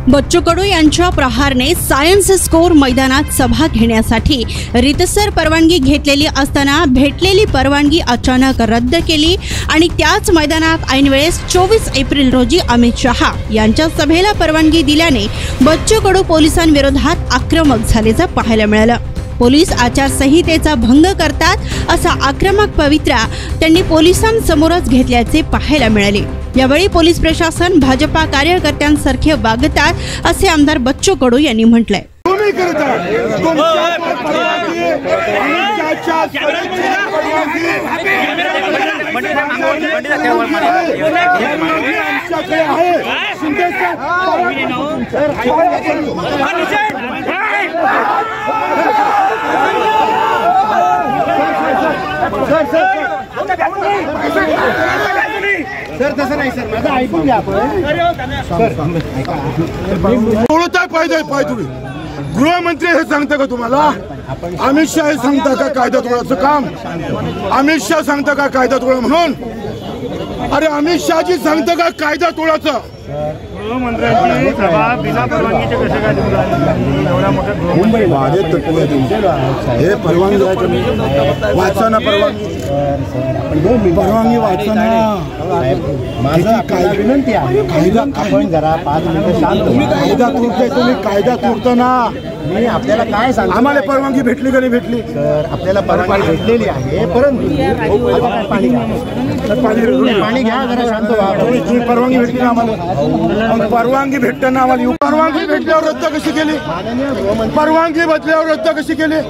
बच्चू कडू यांच्या प्रहारने science score मैदानात सभा घेण्यासाठी रितसर परवानगी घेतलेली असताना भेटलेली परवानगी अचानक रद्द केली आणि त्याच मैदानात ऐनवेळेस 24 एप्रिल रोजी अमित शहा यांच्या सभेला परवानगी दिल्याने बच्चू कडू पोलिसांविरोधात आक्रमक झाल्याचं पाहायला मिळालं। पोलीस आचारसंहितेचा भंग करतात असा आक्रमक पवित्रा त्यांनी पोलिसांसमोरच घेतल्याचे पाहायला मिळाले। यावेळी पोलीस प्रशासन भाजपा कार्यकर्त्यांसारखे वागतात असे आमदार बच्चू कडू यांनी म्हटलंय। सर तसं नाही सर, माझं ऐकून घ्या आपण। बोलताय पाय तुम्ही गृहमंत्री हे सांगता का तुम्हाला? अमित शाह हे सांगता का कायदा तोडायचं काम? अमित शाह सांगता का कायदा तोडा म्हणून? अरे अमित शहाजी सांगता का कायदा तोडायचं? गृहमंत्र्यांची सभा बिना परवानगीचे कसे काय मुंबई हे परवानगी वाचा ना, परवानगी वाचा ना। माझं काय विनंती आहे, आपण जरा 5 मिनिटं शांत। तुम्ही कायदा तोडता ना। मी आपल्याला काय सांगतो, आम्हाला परवानगी भेटली का नाही भेटली? सर आपल्याला परवानगी भेटलेली आहे, परंतु पाणी घ्या, जरा शांत व्हा। परवानगी भेटली ना आम्हाला? परवानगी भेटताना आम्हाला परवानगी भेटल्यावर रद्द कशी केली? परवानगी बदल्यावर रद्द कशी केली?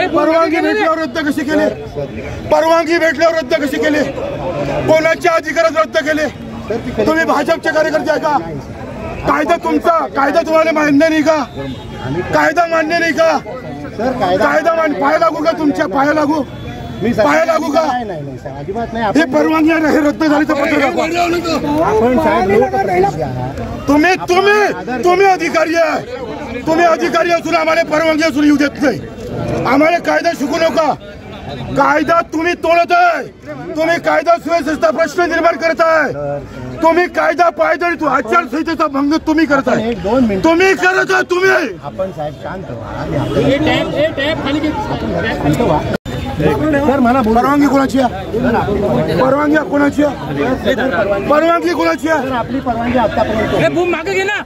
परवानगी भेटल्यावर रद्द कशी केली? परवानगी भेटल्यावर रद्द कशी केली? कोणाच्या अधिकारात रद्द केले? तुम्ही भाजपचे कार्यकर्ते आहे का? कायदा तुमचा, कायदा तुम्हाला मान्य नाही का? कायदा मान्य नाही का? कायदा पाया लागू का? तुमच्या पाया लागू? पाया लागू का? अजिबात नाही। हे परवानगी हे रद्द झाली तर पत्र दाखवा। तुम्ही अधिकारी आहे, तुम्ही अधिकारी असून आम्हाला परवानगी असून येऊ देत नाही। आम्हाला कायदा शिकू नका। कायदा तुम्ही तोडत आहे, तुम्ही कायदा सुव्यवस्थेचा प्रश्न निर्माण करत आहे। तुम्ही कायदा पायदळी आचारसंहितेचा भंग तुम्ही करताय, तुम्ही करत आहे। तुम्ही आपण साहेब शांत व्हा। सर मला परवानगी कोणाची आहे? परवानगी कोणाची आहे? परवानगी कोणाची आहे? आपली परवानगी आतापर्यंत मागे घे ना।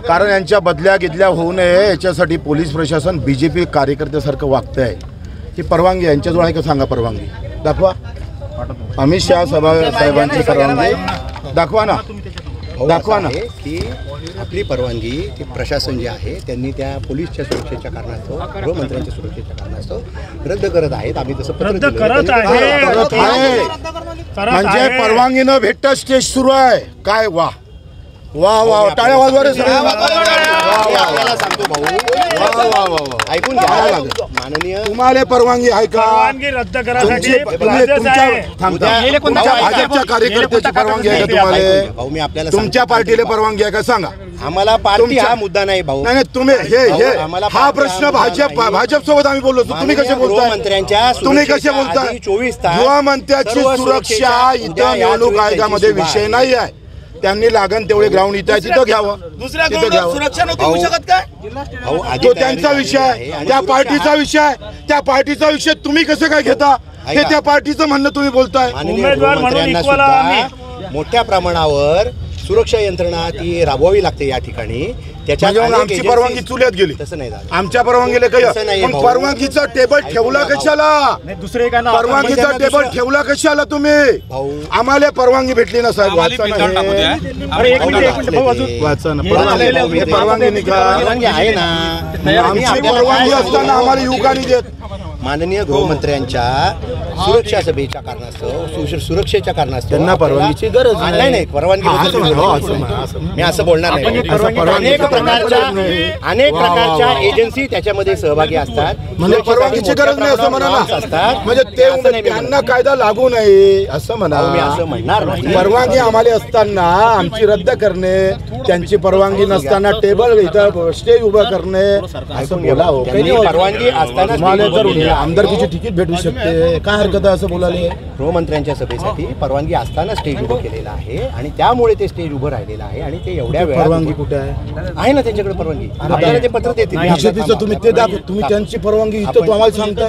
कारण यांच्या बदल्या घेतल्या होऊ नये याच्यासाठी पोलीस प्रशासन बीजेपी कार्यकर्त्यासारखं वागतंय। ही परवानगी यांच्याजवळ आहे का सांगा? परवानगी दाखवा। अमित शहा साहेबांची परवानगी दाखवा ना, दाखवा ना। की आपली परवानगी ती प्रशासन जे आहे त्यांनी त्या पोलीसच्या सुरक्षेच्या कारणास्तव, गृहमंत्र्यांच्या सुरक्षेच्या कारणास्तव रद्द करत आहेत। आम्ही तसं रद्द करत आहे म्हणजे परवानगी न भेटता स्टेज सुरू आहे काय? वा वा वा, टाळ्या वाजवा रे सगळे। आपल्याला सांगतो भाऊ, ऐकून घ्या माननीय, तुम्हाला परवानगी आहे का? परवानगी रद्द करायसाठी तुमच्या भाजपच्या कार्यकर्त्याची परवानगी आहे का तुम्हाला? भाऊ मी आपल्याला तुमच्या पार्टीला परवानगी आहे का सांगा? आम्हाला पार्टी हा मुद्दा नाही भाऊ। नाही तुम्ही हा प्रश्न भाजप सोबत आम्ही बोललो, तुम्ही कसे बोलताय? मंत्र्यांच्या तुम्ही कसे बोलताय? 24 तास गृहमंत्र्याची सुरक्षा इथं निवडणूक आयोगामध्ये विषय नाही आहे। त्यांनी लागण तेवढे ग्राउंड इथं आहे तिथं घ्यावं, तिथं घ्यावं। सुरक्षा नव्हती होऊ शकत काय? तो त्यांचा विषय आहे, त्या पार्टीचा विषय आहे। त्या पार्टीचा विषय तुम्ही कसं काय घेता? हे त्या पार्टीचं म्हणणं तुम्ही बोलताय। मंत्र्यांना सुद्धा मोठ्या प्रमाणावर सुरक्षा यंत्रणा ती राबवावी लागते या ठिकाणी। त्याच्यात म्हणजे मग अनेक आमची agencies- परवानगी चुल्यात गेली. तसं नाही झालं. आमच्या परवानगीला तसं काही नाहीये मग भाऊ. परवानगीचा टेबल ठेवला कशाला? दुसरे काय परवानगीचा टेबल ठेवला कशाला तुम्ही? भाऊ आम्हाला परवानगी भेटली ना साहेब. वाचा ना हे. अरे एक मिनिट भाऊ अजून वाचा ना. परवानगी परवानगी नाही का? परवानगी आहे ना. आमची परवानगी असताना आम्हाला येऊ का नाही देत? माननीय गृहमंत्र्यांच्या सुरक्षा सभेच्या कारणास्तव सुरक्षेच्या कारणास्तव त्यांना परवानगीची गरज नाही. नाही नाही परवानगी मी असं बोलणार नाही. अनेक प्रकारच्या एजन्सी त्याच्यामध्ये सहभागी असतात. म्हणजे परवानगीची गरज नाही असं म्हणा ना. असतात म्हणजे ते त्यांना कायदा लागू नये असं म्हणा. मी असं म्हणणार नाही. परवानगी आम्हाला असताना आमची रद्द करणे, त्यांची परवानगी नसताना टेबल इथं स्टेज उभं करणे असं बोला. त्यांनी परवानगी असताना तुम्हाला जर आमदारकीची तिकीट भेटू शकते, काय हरकत आहे असं बोलायला? गृहमंत्र्यांच्या सभेसाठी परवानगी असताना स्टेज उभं केलेलं आहे आणि त्यामुळे ते स्टेज उभं राहिलेलं आहे आणि ते एवढ्या वेळात परवानगी कुठे आहे? आहे ना त्यांच्याकडे परवानगी. आपल्याला ते पत्र देतील. बीजेपीचं तुम्ही ते दाखव. तुम्ही त्यांची परवानगी इथं तो आम्हाला सांगता.